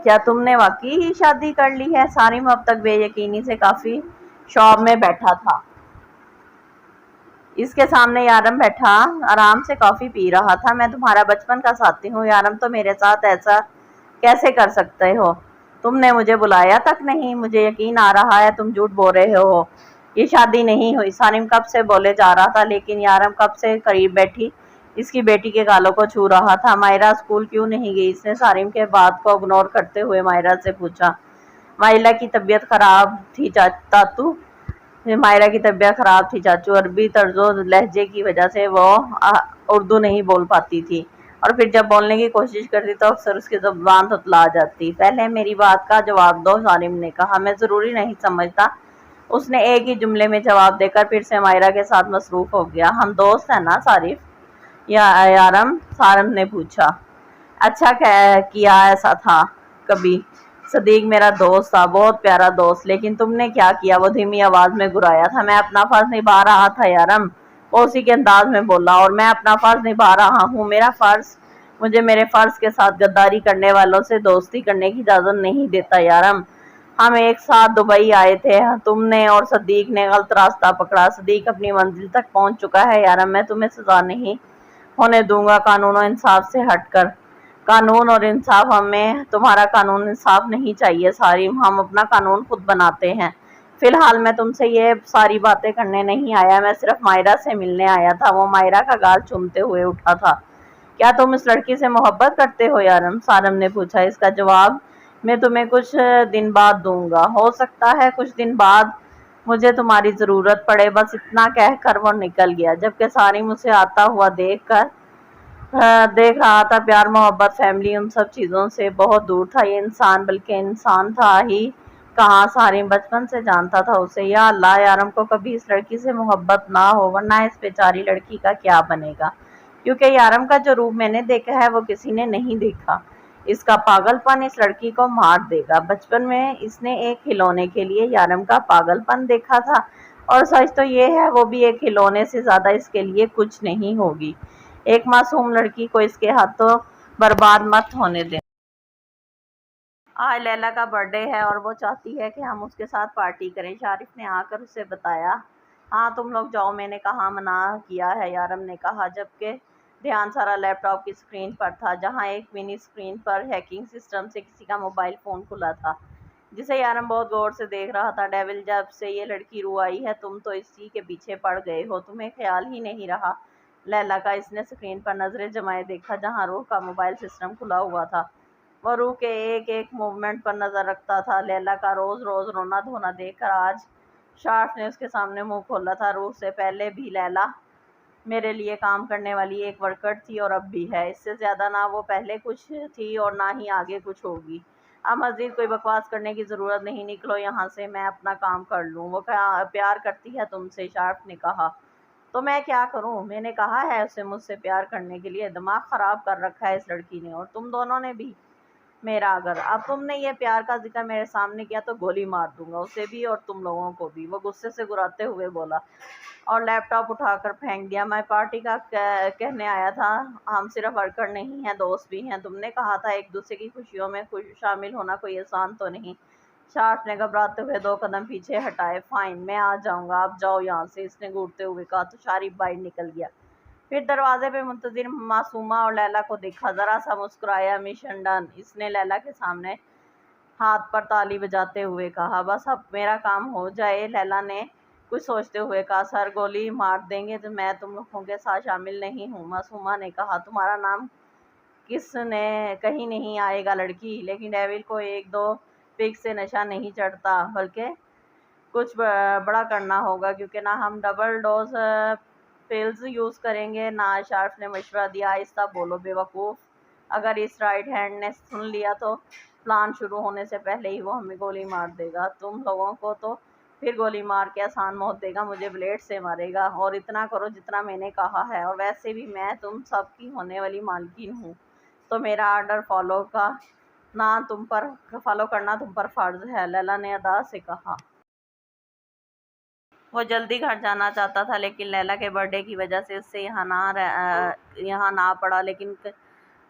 کیا تم نے واقعی ہی شادی کر لی ہے؟ سارم اب تک بے یقینی سے کافی شوق میں بیٹھا تھا۔ اس کے سامنے یارم بیٹھا آرام سے کافی پی رہا تھا۔ میں تمہارا بچپن کا ساتھی ہوں یارم، تو میرے ساتھ ایسا کیسے کر سکتے ہو؟ تم نے مجھے بلایا تک نہیں۔ مجھے یقین آ رہا ہے تم جھوٹ بول رہے ہو، یہ شادی نہیں ہوئی۔ سارم کب سے بولے جا رہا تھا، لیکن یارم کب سے قریب بیٹھی اس کی بیٹی کے گالوں کو چھو رہا تھا۔ مائرہ اسکول کیوں نہیں گئی؟ اس نے سارم کے بات کو اگنور کرتے ہوئے مائرہ سے پوچھا۔ مائرہ کی طبیعت خراب تھی تاتو۔ مائرہ کی طبیعت خراب تھی چاچو۔ عربی طرز و لہجے کی وجہ سے وہ اردو نہیں بول پاتی تھی، اور پھر جب بولنے کی کوشش کرتی تو اکثر اس کی زبان تتلا جاتی۔ پہلے میری بات کا جواب دو، سارم نے کہا۔ میں ضروری نہیں سمجھتا، اس نے ایک ہی جملے میں جواب دے کر پھر سے مائرہ کے ساتھ مصروف ہو گیا۔ ہم دوست ہیں نا صارف؟ یارم، سارم نے پوچھا۔ اچھا کیا ایسا تھا کبھی؟ صدیق میرا دوست تھا، بہت پیارا دوست، لیکن تم نے کیا کیا؟ وہ دھیمی آواز میں گرایا تھا۔ میں اپنا فرض نبھا رہا تھا یارم، وہ اسی کے انداز میں بولا، اور میں اپنا فرض نبھا رہا ہوں۔ میرا فرض مجھے میرے فرض کے ساتھ غداری کرنے والوں سے دوستی کرنے کی اجازت نہیں دیتا یارم۔ ہم ایک ساتھ دبئی آئے تھے، تم نے اور صدیق نے غلط راستہ پکڑا۔ صدیق اپنی منزل تک پہنچ چکا ہے یارم، میں تمہیں سزا نہیں ہونے دوں گا قانون و انصاف سے ہٹ کر۔ قانون اور انصاف؟ ہمیں تمہارا قانون انصاف نہیں چاہیے سارم، ہم اپنا قانون خود بناتے ہیں۔ فی الحال میں تم سے یہ ساری باتیں کرنے نہیں آیا، میں صرف مائرہ سے ملنے آیا تھا۔ وہ مائرہ کا گال چومتے ہوئے اٹھا تھا۔ کیا تم اس لڑکی سے محبت کرتے ہو یارم؟ سارم نے پوچھا۔ اس کا جواب میں تمہیں کچھ دن بعد دوں گا، ہو سکتا ہے کچھ دن بعد مجھے تمہاری ضرورت پڑے، بس اتنا کہہ کر وہ نکل گیا، جبکہ سارم اسے آتا ہوا دیکھ رہا تھا۔ پیار، محبت، فیملی، ان سب چیزوں سے بہت دور تھا یہ انسان، بلکہ انسان تھا ہی کہاں، سارم بچپن سے جانتا تھا اسے۔ یا اللہ، یارم کو کبھی اس لڑکی سے محبت نہ ہو، ورنہ اس بیچاری لڑکی کا کیا بنے گا، کیونکہ یارم کا جو روپ میں نے دیکھا ہے وہ کسی نے نہیں دیکھا۔ اس کا پاگل پن اس لڑکی کو مار دے گا۔ بچپن میں اس نے ایک کھلونے کے لیے یارم کا پاگل پن دیکھا تھا، اور سچ تو یہ ہے وہ بھی ایک کھلونے سے زیادہ اس کے لیے کچھ نہیں ہوگی۔ ایک معصوم لڑکی کو اس کے ہاتھوں برباد مت ہونے دیں۔ آج لیلا کا برتھ ڈے ہے اور وہ چاہتی ہے کہ ہم اس کے ساتھ پارٹی کریں، شارف نے آ کر اسے بتایا۔ ہاں تم لوگ جاؤ، میں نے کہاں منع کیا ہے، یارم نے کہا، جبکہ دھیان سارا لیپ ٹاپ کی اسکرین پر تھا، جہاں ایک منی اسکرین پر ہیکنگ سسٹم سے کسی کا موبائل فون کھلا تھا، جسے یارم بہت غور سے دیکھ رہا تھا۔ ڈیول، جب سے یہ لڑکی رو آئی ہے تم تو اسی کے پیچھے پڑ گئے ہو، تمہیں خیال ہی نہیں رہا لیلا کا؟ اس نے اسکرین پر نظریں جمائے دیکھا جہاں روح کا موبائل سسٹم کھلا ہوا تھا۔ وہ روح کے ایک ایک موومنٹ پر نظر رکھتا تھا۔ لیلا کا روز روز رونا دھونا دیکھ کر آج شارف نے اس کے سامنے منہ کھولا تھا۔ روح سے پہلے بھی لیلا میرے لیے کام کرنے والی ایک ورکر تھی، اور اب بھی ہے، اس سے زیادہ نہ وہ پہلے کچھ تھی اور نہ ہی آگے کچھ ہوگی۔ اب مزید کوئی بکواس کرنے کی ضرورت نہیں، نکلو یہاں سے، میں اپنا کام کر لوں۔ وہ پیار کرتی ہے تم سے، شارف نے کہا۔ تو میں کیا کروں؟ میں نے کہا ہے اسے مجھ سے پیار کرنے کے لیے، دماغ خراب کر رکھا ہے اس لڑکی نے، اور تم دونوں نے بھی میرا۔ اگر اب تم نے یہ پیار کا ذکر میرے سامنے کیا تو گولی مار دوں گا، اسے بھی اور تم لوگوں کو بھی، وہ غصے سے گراتے ہوئے بولا، اور لیپ ٹاپ اٹھا کر پھینک دیا۔ میں پارٹی کا کہنے آیا تھا، ہم صرف ورکر نہیں ہیں، دوست بھی ہیں۔ تم نے کہا تھا ایک دوسرے کی خوشیوں میں شامل ہونا کوئی آسان تو نہیں۔ شارف نے گھبراتے ہوئے 2 قدم پیچھے ہٹائے۔ فائن، میں آ جاؤں گا، آپ جاؤ یہاں سے، اس نے گھورتے ہوئے کہا تو شارف باہر نکل گیا۔ پھر دروازے پہ منتظر معصومہ اور لیلا کو دیکھا، ذرا سا مسکرایا۔ مشن ڈن، اس نے لیلا کے سامنے ہاتھ پر تالی بجاتے ہوئے کہا۔ بس اب میرا کام ہو جائے، لیلا نے کچھ سوچتے ہوئے کہا۔ سر گولی مار دیں گے تو میں تم لوگوں کے ساتھ شامل نہیں ہوں، معصومہ نے کہا۔ تمہارا نام کہیں نہیں آئے گا لڑکی، لیکن ڈیول کو 1-2 پیگ سے نشہ نہیں چڑھتا، بلکہ کچھ بڑا کرنا ہوگا، کیونکہ نہ ہم ڈبل ڈوز پلز یوز کریں گے نہ۔ شارف نے مشورہ دیا۔ آہستہ بولو بے وقوف، اگر اس رائٹ ہینڈ نے سن لیا تو پلان شروع ہونے سے پہلے ہی وہ ہمیں گولی مار دے گا، تم لوگوں کو تو پھر گولی مار کے آسان موت دے گا، مجھے بلیڈ سے مارے گا۔ اور اتنا کرو جتنا میں نے کہا ہے، اور ویسے بھی میں تم سب کی ہونے والی مالکن ہوں، تو میرا آرڈر فالو کرنا تم پر فرض ہے، لیلا نے ادا سے کہا۔ وہ جلدی گھر جانا چاہتا تھا، لیکن لیلا کے برتھ ڈے کی وجہ سے اس سے یہاں نہ پڑا، لیکن